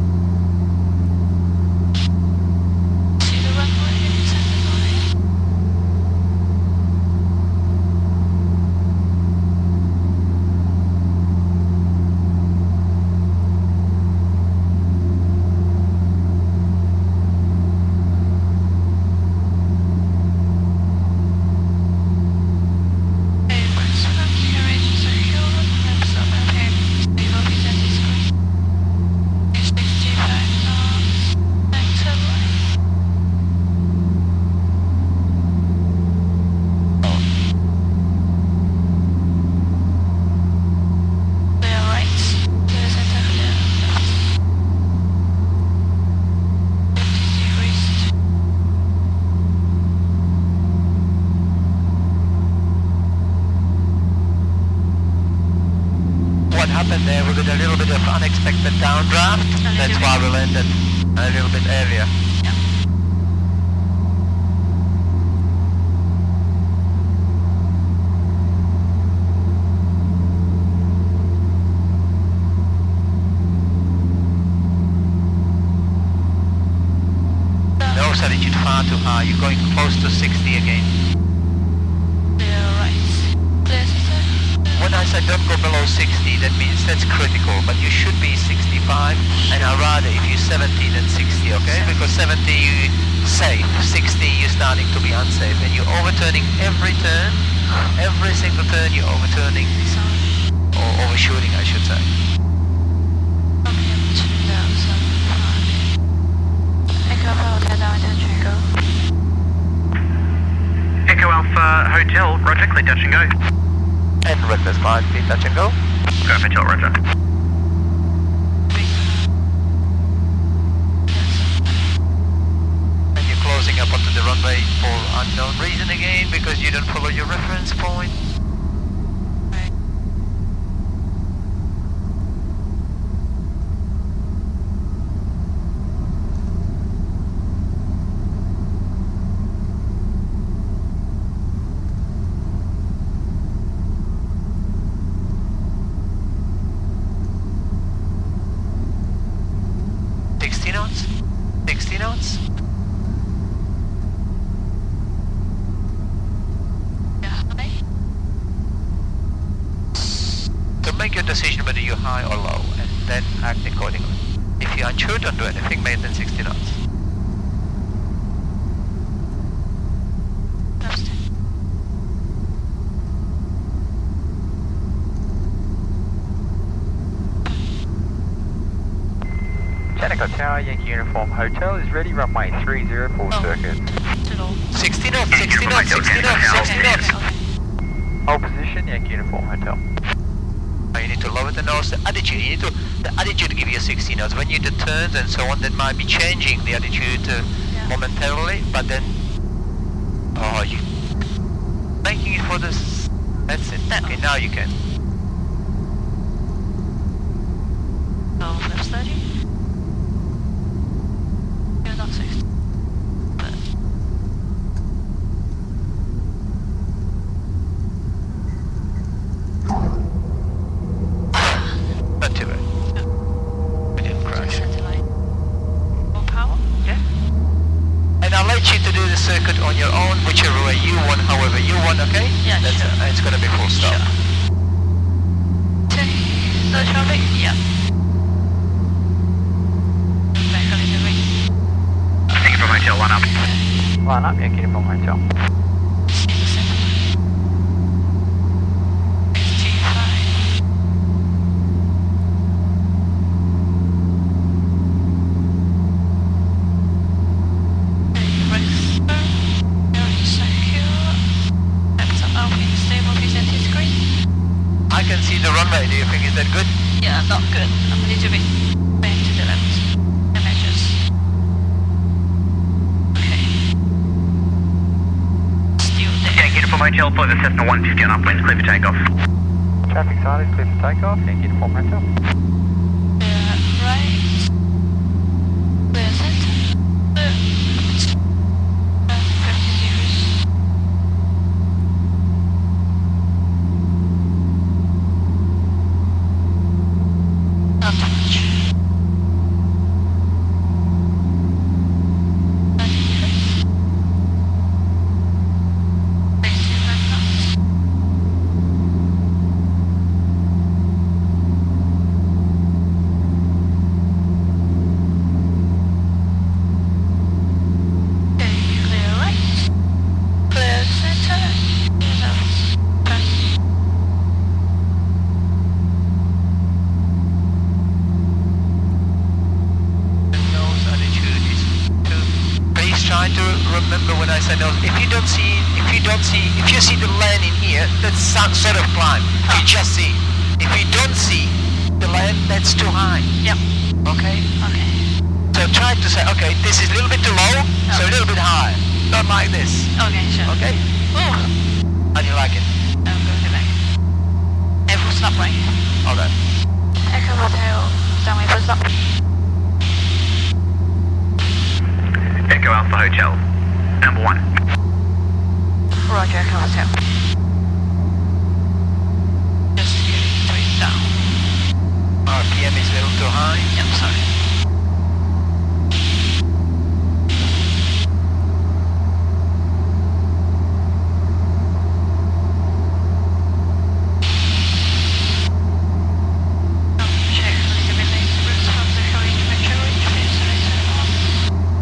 happened there, we got a little bit of unexpected downdraft. That's why we landed a little bit earlier. Yeah. Nose attitude far too high, you're going close to 60 again. Clear right. Clear center. When I say don't go below 60, that means that's critical, but you should be 65, and I'd rather if you're 70 than 60, okay? Because 70 you safe, 60 you're starting to be unsafe, and you're overturning every turn, every single turn you're overturning, or overshooting I should say. Okay, 2005. Echo Alpha Hotel down and go. Echo Alpha Hotel, roger, clear touch and go. And reckless 5 feet, touch and go. Go Hotel, roger. And you're closing up onto the runway for unknown reason again, because you don't follow your reference point. Right. Knots? 60 knots? Yeah, high. So make your decision whether you're high or low, and then act accordingly. If you're unsure, don't do anything, maintain 60 knots. Jandakot Tower, Yankee Uniform Hotel is ready, runway 30 full circuit. Too low. 60 knots, 60 knots, 60 knots, 60 knots. Hold position, Yankee Uniform Hotel. You need to lower the nose, the attitude, you need to, the attitude give you 60 knots. When you do turns and so on, that might be changing the attitude momentarily, but then, oh, you making it for this, that's it. Okay, now you can. Oh, flip 30. You're not 60. But Not too bad. We didn't crash. more power? Yeah. And I'll let you to do the circuit on your own, whichever way you want, however you want, okay? Yeah, That's sure. it. It's gonna be full stop. Sure. Okay. No traffic? Yeah. Back a little bit. Thank you from Hotel, line up. Line up, Yankee Uniform Hotel. I can see the runway. Do you think is that good? Yeah, not good. I'm a little bit back to the left. Images. Okay. Still there. Yankee Uniform Hotel, for the Cessna 150 on upwind, clear for takeoff. Traffic sighted, clear for takeoff, Yankee Uniform Hotel. Clear right. Clear center. Clear. 50 degrees. Not too much. 90 degrees. 65 knots. Okay, clear right. Clear center. Clear left. Pass. The nose attitude is to please try to remember when I say nose. If you see the land in here, that's some sort of climb. You just see. If you don't see the land, that's too high. Yep. Okay? Okay. So try to say, okay, this is a little bit too low, so a little bit high. Not like this. Okay, sure. Okay? Oh, How do you like it? I'm going to back. Full stop right. Okay. Hotel, downway first stop. Echo Alpha Hotel, number 1. Roger, Echo Hotel. Just getting 3 down. RPM is a little too high. Yep, sorry. Check eliminate routes from the carriage metro reach, please return on.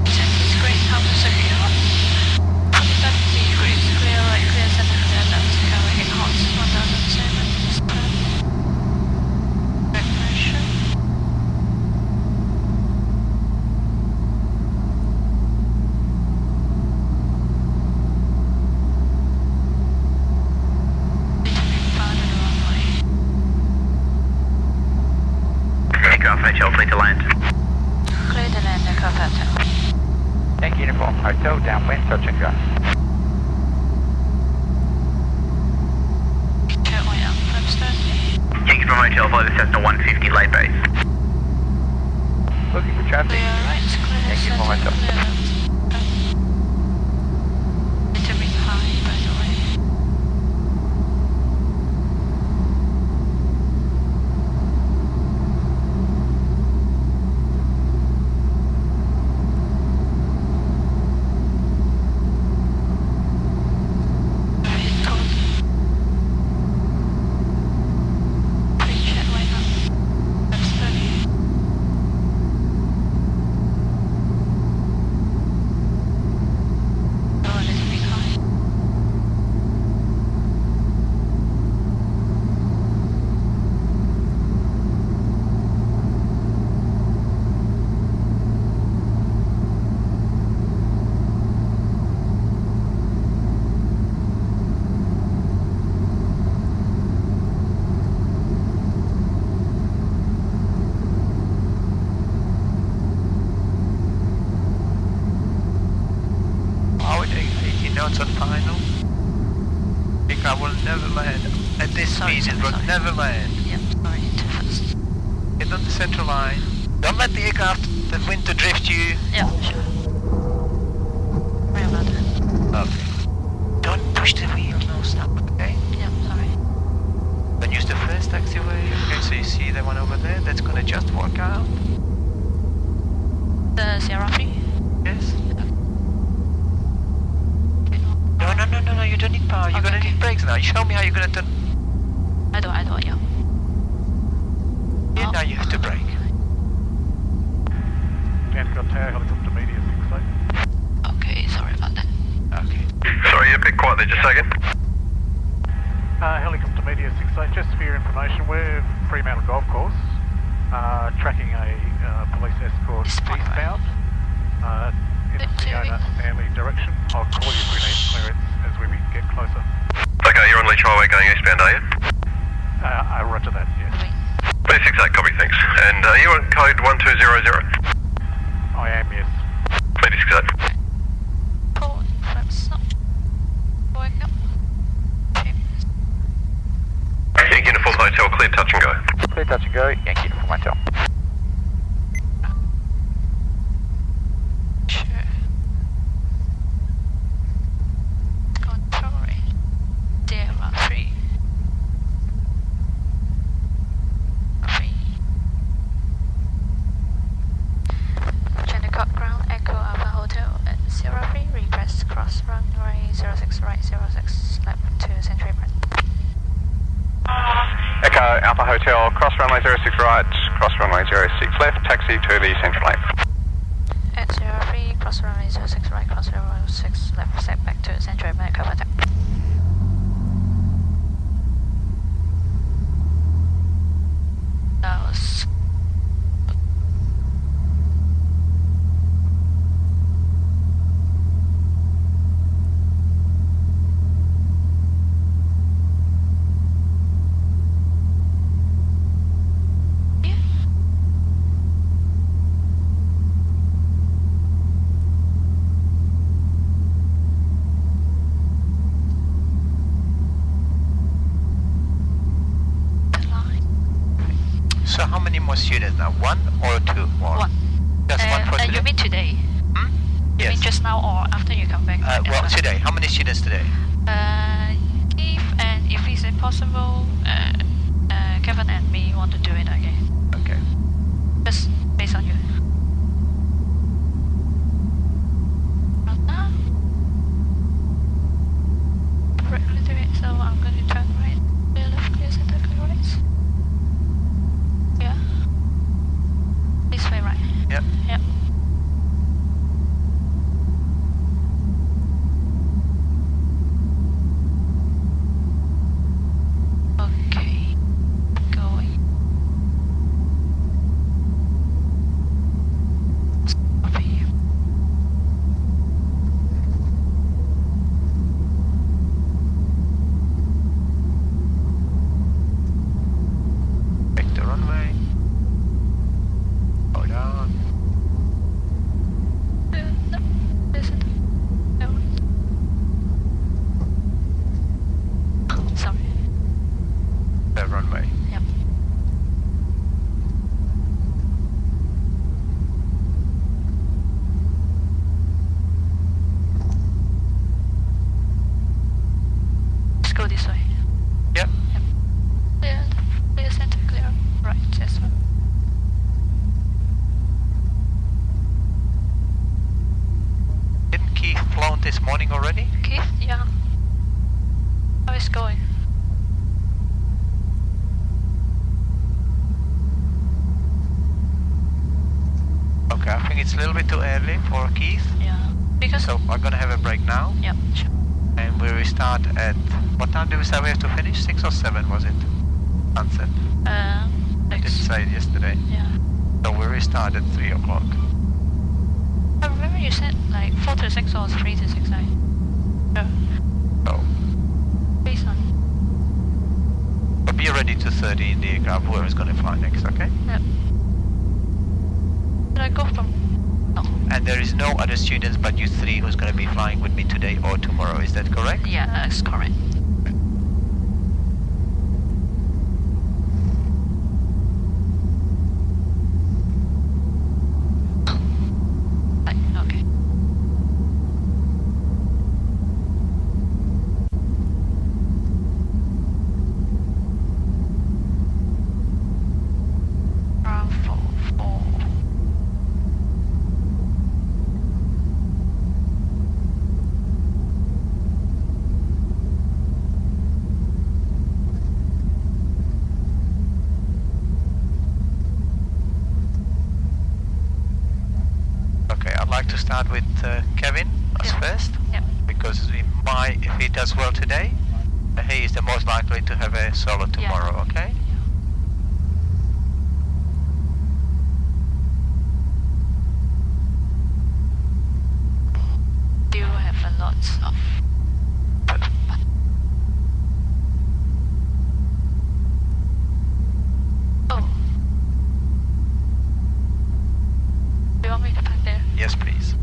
Check this green, how to secure. 40 degrees, clear right, clear center, clear left, carrying hot, 1007, square. Back pressure. Echo Alpha Hotel, clear to land. Clear to land, Echo Hotel. Yankee Uniform Hotel, downwind, touch and go. Check way up, flaps 30. Yankee from Hotel, follow the Cessna 150 late base. Looking for traffic. Clear right, clear Yankee center, Uniform clear Hotel. left. Entering high, by the way. Hit code. Pre-check right now. Flaps 30. Go a little bit high. Oh, 80 knots on final. The car will never land. At this Sorry, speed, it will sorry. never land. Yep, sorry, too fast. Get on the central line. Don't let the aircraft, the wind to drift you. Yeah, sure. Sorry about that. Okay. Don't push the wheel, no stop, okay? Yep, sorry. Then use the first taxiway. Okay, so you see the one over there? That's gonna just work out. The Sierra 3? Yes? No, you don't need power. You're Okay, gonna okay. need brakes now. You show me how you're gonna turn. I don't, yeah. Yeah, now you have to brake. Jandakot Tower, helicopter media 68. Okay, sorry about that. Okay. Sorry, you're a bit quiet there, just a second. Helicopter media 68, just for your information, we're Fremantle Golf Course, tracking a police escort It's fine, right? eastbound in the Fiona Manly direction. I'll call you if we need clearance as we get closer. Okay, you're on Leach Highway going eastbound, are you? Roger that, yes. Wait. B68, copy, thanks. And are you on code 1200? I am, yes. B68. Pull, flaps up. Wake up. Yankee Uniform Hotel, clear touch and go. Clear touch and go, Yankee Uniform Hotel. Sure. Control range. Sierra 3. 3. Jandakot ground, Echo Alpha Hotel at Sierra 3. Request cross runway 06 right, 06 left to Century Brand. Echo Alpha Hotel, cross runway 06 right, cross runway 06 left, taxi to the central lane. At 03, cross runway 06 right, cross runway 06 left, set back to Century Brand, cover that. That was... So how many more students now? 1 or 2 more? 1. Just 1 for today? You mean today? Hmm? You Yes. mean just now or after you come back? Well, today. How many students today? If it's possible, Kevin and me want to do it again. Okay. Just based on you. Correctly do it, so I'm going to turn right, clear left, clear center, clear right. Yeah. This way, right? Yep. Yep. Okay. Going. Stop here. Take the runway. Hold on. No, listen. No. Sorry. The runway. Yep. Let's go this way. Yep. Yep. Clear center, clear right, this one. Didn't Keith flown this morning already? Keith, yeah. How is it going? Okay, I think it's a little bit too early for Keith. Yeah. Because So I'm gonna have a break now. yeah, sure. And we restart at... What time do we say we have to finish? 6 or 7 was it? Sunset. I Like, didn't say it yesterday. yeah. So we restart at 3 o'clock. I remember you said like 4 to 6 or 3 to 6, right? Yeah. So, Based on. but be ready to 30 in the aircraft, whoever's gonna fly next, okay? Yep. Did I go from? No. And there is no other students but you 3 who's gonna be flying with me today or tomorrow, is that correct? Yeah, that's correct. Right, okay. Bravo 4. Okay, I'd like to start with Kevin as Yeah. first. Yep. Because if he does well today, he is the most likely to have a solo tomorrow, okay? Do you have a lot of Oh. Do you want me to park there? Yes, please.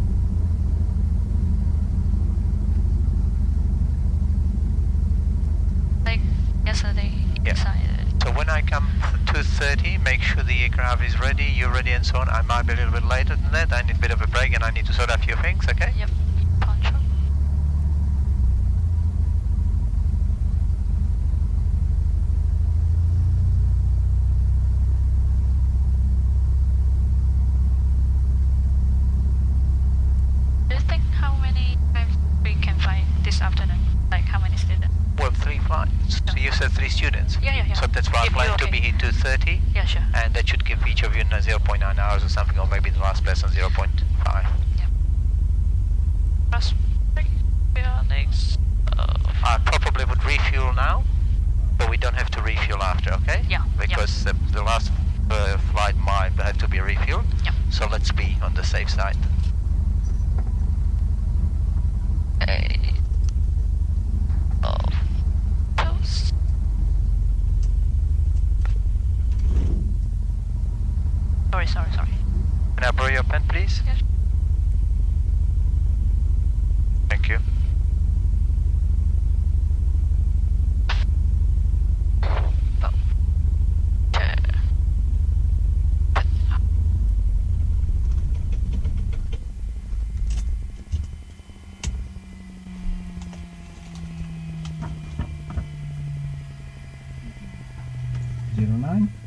Like yesterday Yeah. inside. So when I come 2:30, make sure the aircraft is ready, you're ready and so on. I might be a little bit later than that. I need a bit of a break and I need to sort out a few things, okay? Yep. Poncho. Do you think how many times we can fly this afternoon? Like how many students? Well, 3 flights. So you said 3 students. Yeah. So that's why I If plan you're to be okay. here 2:30. Yeah, sure. And that should give each of you 0.9 hours or something, or maybe the last person 0.5. Cross. We are next. I probably would refuel now, but we don't have to refuel after, okay? Yeah, yeah. Because the last flight might have to be refueled. Yeah. So let's be on the safe side. Close. Sorry. Can I borrow your pen, please? Yes. Thank you. 09.